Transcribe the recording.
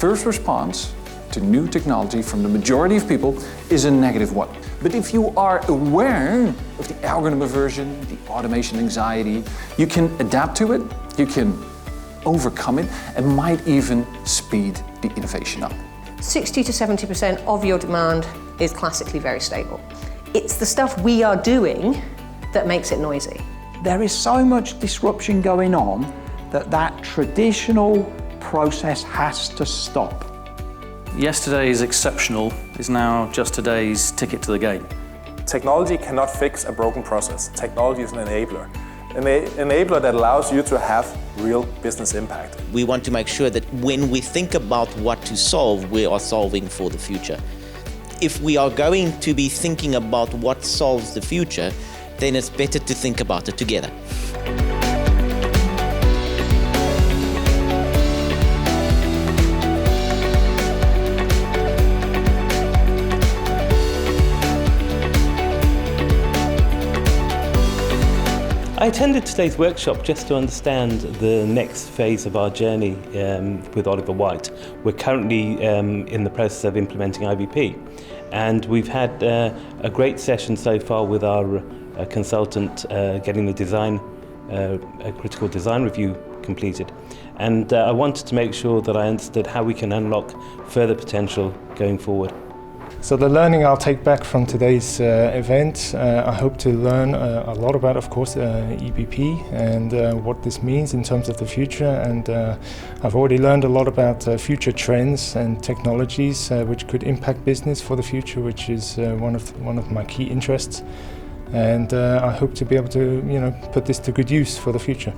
first response to new technology from the majority of people is a negative one. But if you are aware of the algorithm aversion, the automation anxiety, you can adapt to it, you can overcome it, and might even speed the innovation up. 60 to 70% of your demand is classically very stable. It's the stuff we are doing that makes it noisy. There is so much disruption going on that traditional process has to stop. Yesterday's exceptional is now just today's ticket to the game. Technology cannot fix a broken process. Technology is an enabler. An enabler that allows you to have real business impact. We want to make sure that when we think about what to solve, we are solving for the future. If we are going to be thinking about what solves the future, then it's better to think about it together. I attended today's workshop just to understand the next phase of our journey with Oliver Wight. We're currently in the process of implementing IVP, and we've had a great session so far with our consultant getting the design, a critical design review completed. And I wanted to make sure that I understood how we can unlock further potential going forward. So the learning I'll take back from today's event, I hope to learn a lot about, of course, EBP and what this means in terms of the future. And I've already learned a lot about future trends and technologies which could impact business for the future, which is one of my key interests. And I hope to be able to, put this to good use for the future.